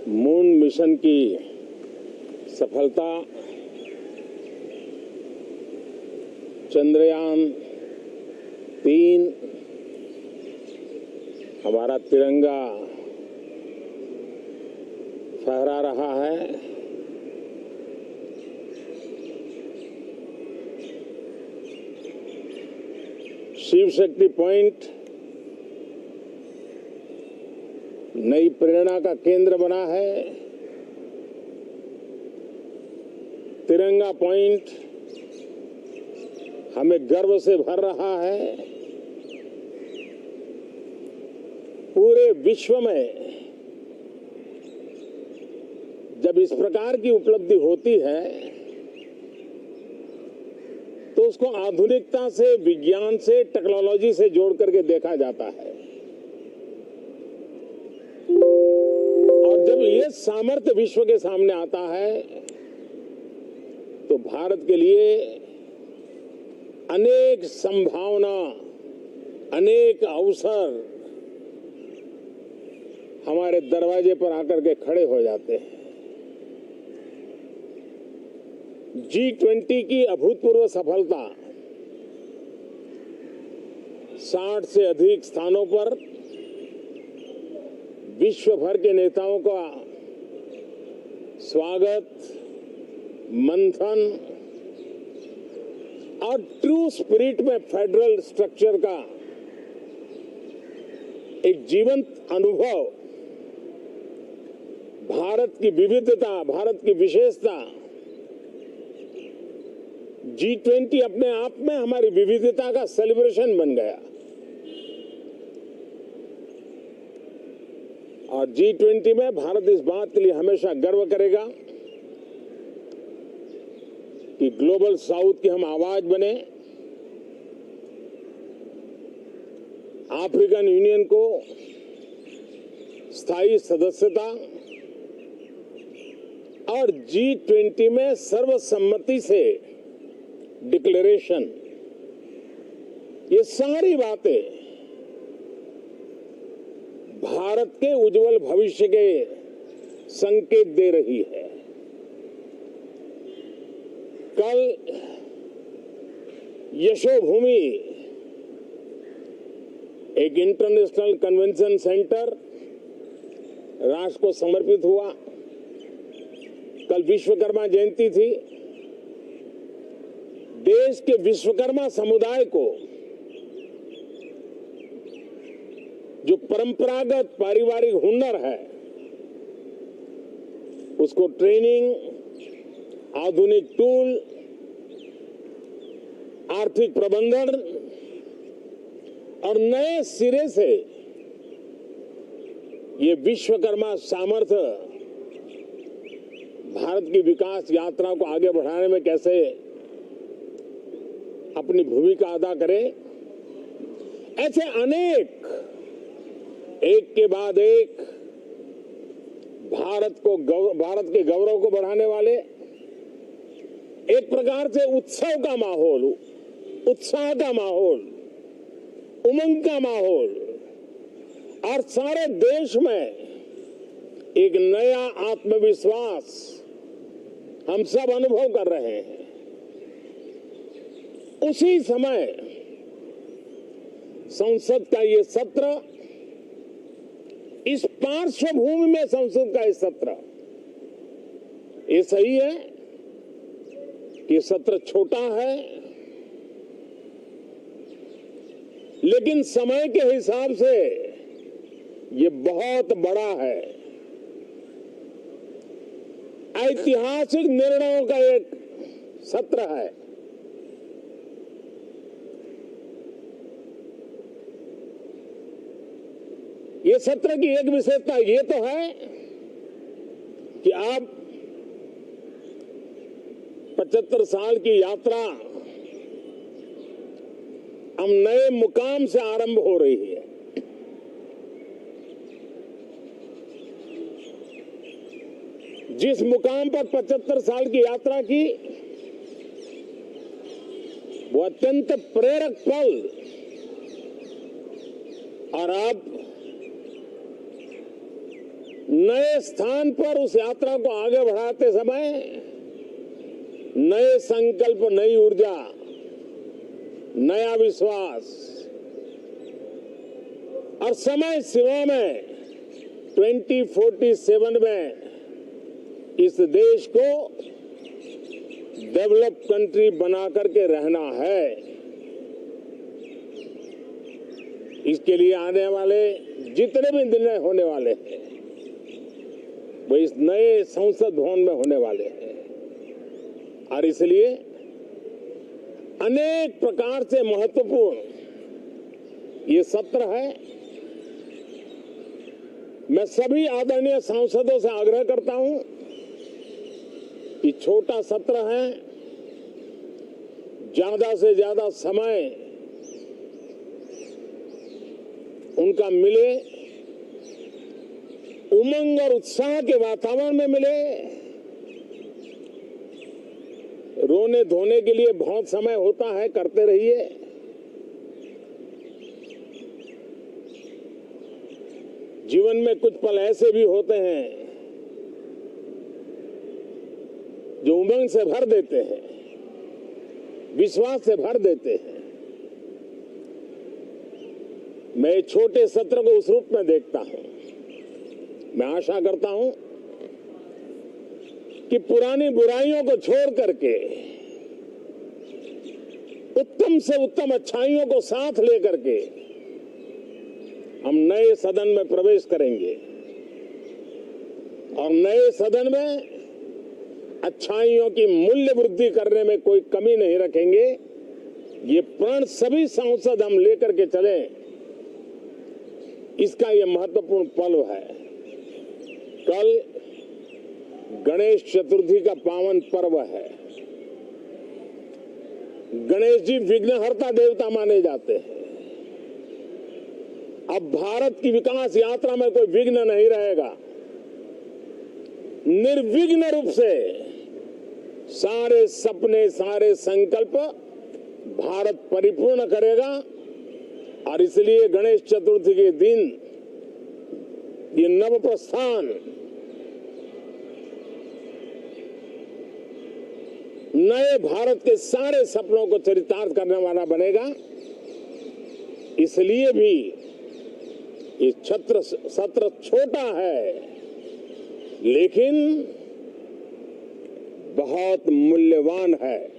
Moon mission की सफलता, चंद्रयान-3 हमारा तिरंगा फहरा रहा है। शिव शक्ति पॉइंट नई प्रेरणा का केंद्र बना है। तिरंगा पॉइंट हमें गर्व से भर रहा है। पूरे विश्व में जब इस प्रकार की उपलब्धि होती है तो उसको आधुनिकता से, विज्ञान से, टेक्नोलॉजी से जोड़ करके देखा जाता है। और जब ये सामर्थ्य विश्व के सामने आता है तो भारत के लिए अनेक संभावना, अनेक अवसर हमारे दरवाजे पर आकर के खड़े हो जाते हैं। G20 की अभूतपूर्व सफलता, 60 से अधिक स्थानों पर विश्व भर के नेताओं का स्वागत, मंथन और ट्रू स्पिरिट में फेडरल स्ट्रक्चर का एक जीवंत अनुभव, भारत की विविधता, भारत की विशेषता। G20 अपने आप में हमारी विविधता का सेलिब्रेशन बन गया। और G20 में भारत इस बात के लिए हमेशा गर्व करेगा कि ग्लोबल साउथ की हम आवाज बने। अफ्रीकन यूनियन को स्थायी सदस्यता और G20 में सर्वसम्मति से डिक्लेरेशन, ये सारी बातें भारत के उज्जवल भविष्य के संकेत दे रही है। कल यशोभूमि एक इंटरनेशनल कन्वेंशन सेंटर राष्ट्र को समर्पित हुआ। कल विश्वकर्मा जयंती थी। देश के विश्वकर्मा समुदाय को जो परंपरागत पारिवारिक हुनर है उसको ट्रेनिंग, आधुनिक टूल, आर्थिक प्रबंधन और नए सिरे से ये विश्वकर्मा सामर्थ्य भारत की विकास यात्रा को आगे बढ़ाने में कैसे अपनी भूमिका अदा करें। ऐसे अनेक, एक के बाद एक भारत के गौरव को बढ़ाने वाले, एक प्रकार से उत्सव का माहौल, उत्साह का माहौल, उमंग का माहौल और सारे देश में एक नया आत्मविश्वास हम सब अनुभव कर रहे हैं। उसी समय संसद का ये सत्र, इस पार्श्वभूमि में संसद का ये सत्र, ये सही है कि सत्र छोटा है, लेकिन समय के हिसाब से ये बहुत बड़ा है। ऐतिहासिक निर्णयों का एक सत्र है। ये सत्र की एक विशेषता ये तो है कि आप 75 साल की यात्रा हम नए मुकाम से आरंभ हो रही है। जिस मुकाम पर 75 साल की यात्रा की, वो अत्यंत प्रेरक पल, और अब नए स्थान पर उस यात्रा को आगे बढ़ाते समय नए संकल्प, नई ऊर्जा, नया विश्वास और समय सीमा में 2047 में इस देश को डेवलप कंट्री बना करके रहना है। इसके लिए आने वाले जितने भी निर्णय होने वाले हैं वो इस नए संसद भवन में होने वाले हैं और इसलिए अनेक प्रकार से महत्वपूर्ण ये सत्र है। मैं सभी आदरणीय सांसदों से आग्रह करता हूं कि छोटा सत्र है, ज्यादा से ज्यादा समय उनका मिले, उमंग और उत्साह के वातावरण में मिले। रोने धोने के लिए बहुत समय होता है, करते रहिए। जीवन में कुछ पल ऐसे भी होते हैं जो उमंग से भर देते हैं, विश्वास से भर देते हैं। मैं छोटे सत्र को उस रूप में देखता हूं। मैं आशा करता हूं कि पुरानी बुराइयों को छोड़ करके उत्तम से उत्तम अच्छाइयों को साथ लेकर के हम नए सदन में प्रवेश करेंगे और नए सदन में अच्छाइयों की मूल्य वृद्धि करने में कोई कमी नहीं रखेंगे। ये प्रण सभी सांसद हम लेकर के चले, इसका ये महत्वपूर्ण पल है। कल गणेश चतुर्थी का पावन पर्व है। गणेश जी विघ्नहर्ता देवता माने जाते हैं। अब भारत की विकास यात्रा में कोई विघ्न नहीं रहेगा। निर्विघ्न रूप से सारे सपने, सारे संकल्प भारत परिपूर्ण करेगा और इसलिए गणेश चतुर्थी के दिन ये नव प्रस्थान नए भारत के सारे सपनों को चरितार्थ करने वाला बनेगा। इसलिए भी ये सत्र छोटा है लेकिन बहुत मूल्यवान है।